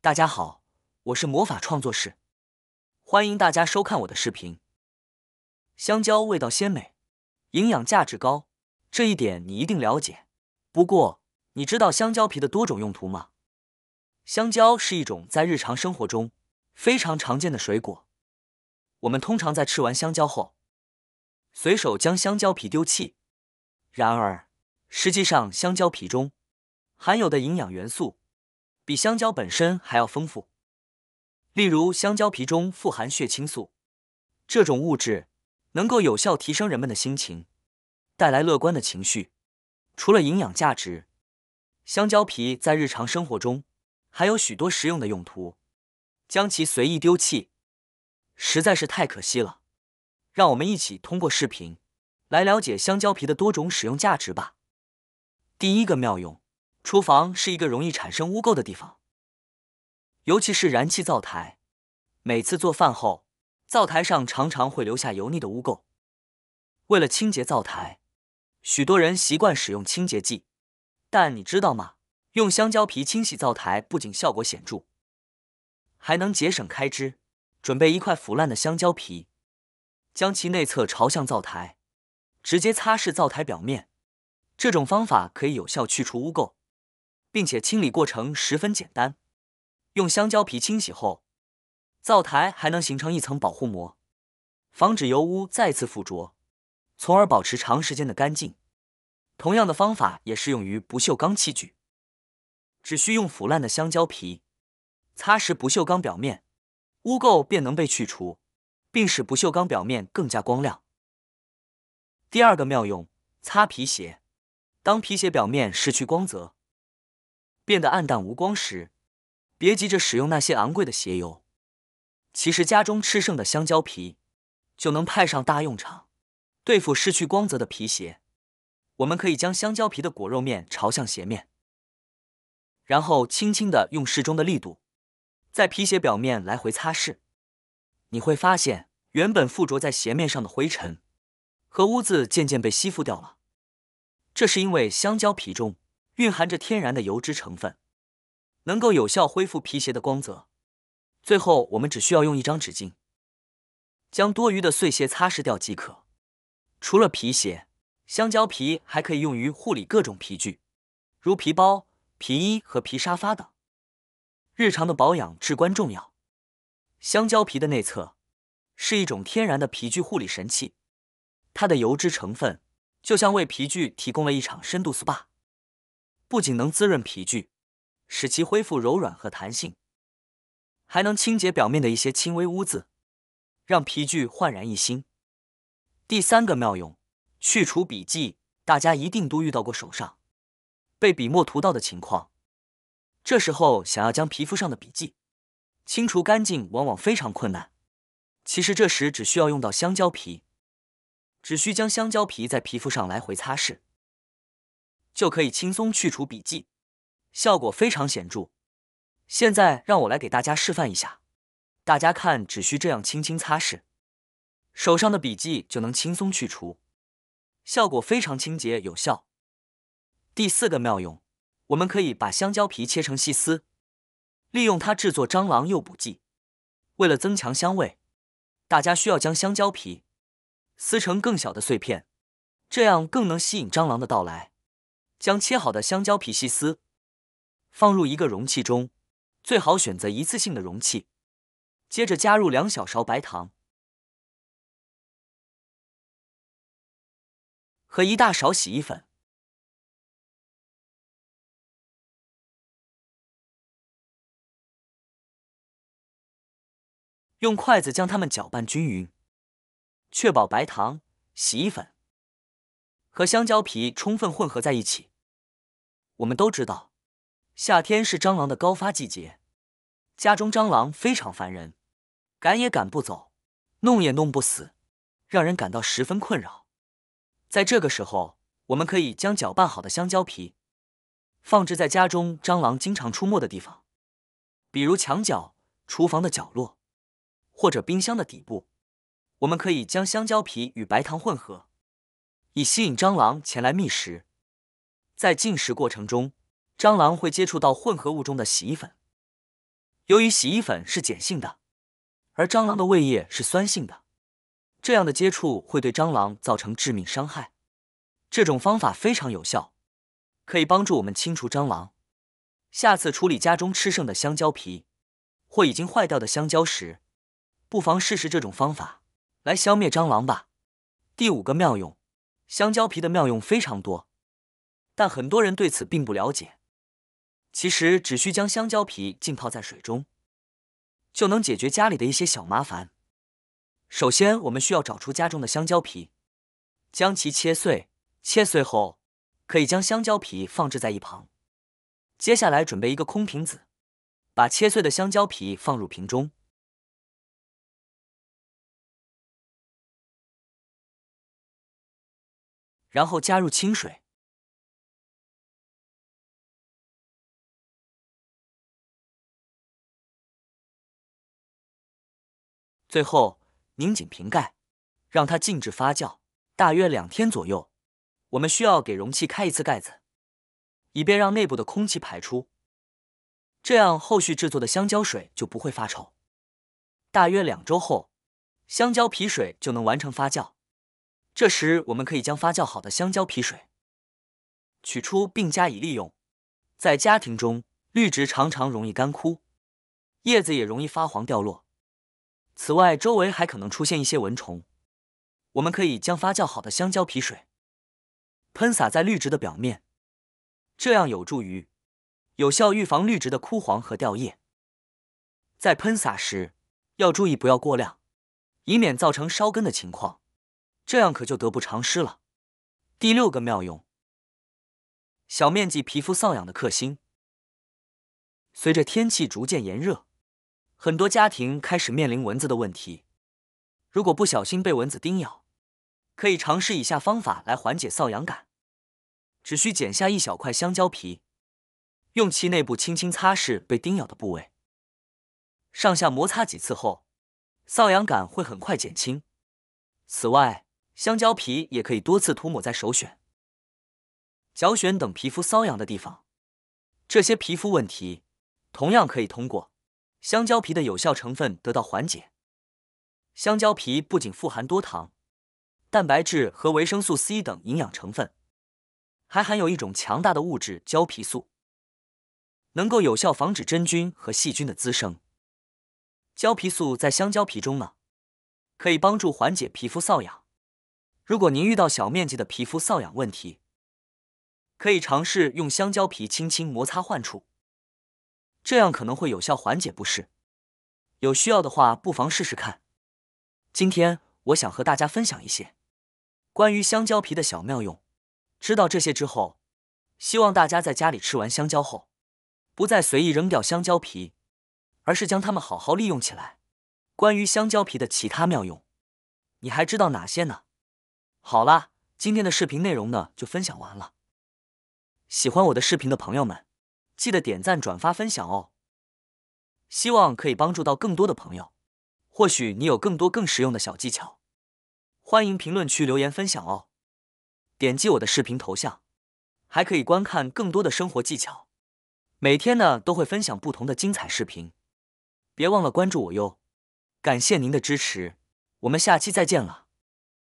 大家好，我是魔法创作室，欢迎大家收看我的视频。香蕉味道鲜美，营养价值高，这一点你一定了解。不过，你知道香蕉皮的多种用途吗？香蕉是一种在日常生活中非常常见的水果，我们通常在吃完香蕉后，随手将香蕉皮丢弃。然而，实际上香蕉皮中含有的营养元素比香蕉本身还要丰富。例如，香蕉皮中富含血清素，这种物质能够有效提升人们的心情，带来乐观的情绪。除了营养价值，香蕉皮在日常生活中还有许多实用的用途，将其随意丢弃，实在是太可惜了。让我们一起通过视频来了解香蕉皮的多种使用价值吧。第一个妙用，厨房是一个容易产生污垢的地方，尤其是燃气灶台。每次做饭后，灶台上常常会留下油腻的污垢。为了清洁灶台，许多人习惯使用清洁剂，但你知道吗？用香蕉皮清洗灶台不仅效果显著，还能节省开支。准备一块腐烂的香蕉皮，将其内侧朝向灶台，直接擦拭灶台表面。这种方法可以有效去除污垢，并且清理过程十分简单。用香蕉皮清洗后，灶台还能形成一层保护膜，防止油污再次附着，从而保持长时间的干净。同样的方法也适用于不锈钢器具，只需用腐烂的香蕉皮擦拭不锈钢表面，污垢便能被去除，并使不锈钢表面更加光亮。第二个妙用，擦皮鞋。当皮鞋表面失去光泽，变得暗淡无光时，别急着使用那些昂贵的鞋油，其实家中吃剩的香蕉皮就能派上大用场。对付失去光泽的皮鞋，我们可以将香蕉皮的果肉面朝向鞋面，然后轻轻地用适中的力度在皮鞋表面来回擦拭。你会发现，原本附着在鞋面上的灰尘和污渍渐渐被吸附掉了。这是因为香蕉皮中蕴含着天然的油脂成分，能够有效恢复皮鞋的光泽。最后，我们只需要用一张纸巾将多余的碎屑擦拭掉即可。除了皮鞋，香蕉皮还可以用于护理各种皮具，如皮包、皮衣和皮沙发等。日常的保养至关重要。香蕉皮的内侧是一种天然的皮具护理神器，它的油脂成分就像为皮具提供了一场深度 SPA， 不仅能滋润皮具，使其恢复柔软和弹性，还能清洁表面的一些轻微污渍，让皮具焕然一新。第三个妙用，去除笔迹。大家一定都遇到过手上被笔墨涂到的情况，这时候想要将皮肤上的笔迹清除干净，往往非常困难。其实这时只需要用到香蕉皮，只需将香蕉皮在皮肤上来回擦拭，就可以轻松去除笔迹，效果非常显著。现在让我来给大家示范一下，大家看，只需这样轻轻擦拭，手上的笔迹就能轻松去除，效果非常清洁有效。第四个妙用，我们可以把香蕉皮切成细丝，利用它制作蟑螂诱捕剂。为了增强香味，大家需要将香蕉皮撕成更小的碎片，这样更能吸引蟑螂的到来。将切好的香蕉皮细丝放入一个容器中，最好选择一次性的容器。接着加入2小勺白糖和1大勺洗衣粉，用筷子将它们搅拌均匀，确保白糖、洗衣粉和香蕉皮充分混合在一起。我们都知道，夏天是蟑螂的高发季节，家中蟑螂非常烦人，赶也赶不走，弄也弄不死，让人感到十分困扰。在这个时候，我们可以将搅拌好的香蕉皮放置在家中蟑螂经常出没的地方，比如墙角、厨房的角落，或者冰箱的底部。我们可以将香蕉皮与白糖混合，以吸引蟑螂前来觅食。在进食过程中，蟑螂会接触到混合物中的洗衣粉，由于洗衣粉是碱性的，而蟑螂的胃液是酸性的，这样的接触会对蟑螂造成致命伤害。这种方法非常有效，可以帮助我们清除蟑螂。下次处理家中吃剩的香蕉皮或已经坏掉的香蕉时，不妨试试这种方法来消灭蟑螂吧。第5个妙用，香蕉皮的妙用非常多，但很多人对此并不了解。其实只需将香蕉皮浸泡在水中，就能解决家里的一些小麻烦。首先，我们需要找出家中的香蕉皮，将其切碎。切碎后，可以将香蕉皮放置在一旁。接下来准备一个空瓶子，把切碎的香蕉皮放入瓶中，然后加入清水，最后拧紧瓶盖，让它静置发酵，大约2天左右。我们需要给容器开一次盖子，以便让内部的空气排出，这样后续制作的香蕉水就不会发臭。大约2周后，香蕉皮水就能完成发酵。这时我们可以将发酵好的香蕉皮水取出并加以利用。在家庭中，绿植常常容易干枯，叶子也容易发黄掉落。此外，周围还可能出现一些蚊虫。我们可以将发酵好的香蕉皮水喷洒在绿植的表面，这样有助于有效预防绿植的枯黄和掉叶。在喷洒时要注意不要过量，以免造成烧根的情况，这样可就得不偿失了。第6个妙用，小面积皮肤瘙痒的克星。随着天气逐渐炎热，很多家庭开始面临蚊子的问题。如果不小心被蚊子叮咬，可以尝试以下方法来缓解瘙痒感。只需剪下一小块香蕉皮，用其内部轻轻擦拭被叮咬的部位，上下摩擦几次后，瘙痒感会很快减轻。此外，香蕉皮也可以多次涂抹在手癣、脚癣等皮肤瘙痒的地方。这些皮肤问题同样可以通过香蕉皮的有效成分得到缓解。香蕉皮不仅富含多糖、蛋白质和维生素 C 等营养成分，还含有一种强大的物质胶皮素，能够有效防止真菌和细菌的滋生。胶皮素在香蕉皮中呢，可以帮助缓解皮肤瘙痒。如果您遇到小面积的皮肤瘙痒问题，可以尝试用香蕉皮轻轻摩擦患处，这样可能会有效缓解不适。有需要的话，不妨试试看。今天我想和大家分享一些关于香蕉皮的小妙用。知道这些之后，希望大家在家里吃完香蕉后，不再随意扔掉香蕉皮，而是将它们好好利用起来。关于香蕉皮的其他妙用，你还知道哪些呢？好啦，今天的视频内容呢就分享完了。喜欢我的视频的朋友们，记得点赞、转发、分享哦。希望可以帮助到更多的朋友。或许你有更多更实用的小技巧，欢迎评论区留言分享哦。点击我的视频头像，还可以观看更多的生活技巧。每天呢都会分享不同的精彩视频，别忘了关注我哟。感谢您的支持，我们下期再见了。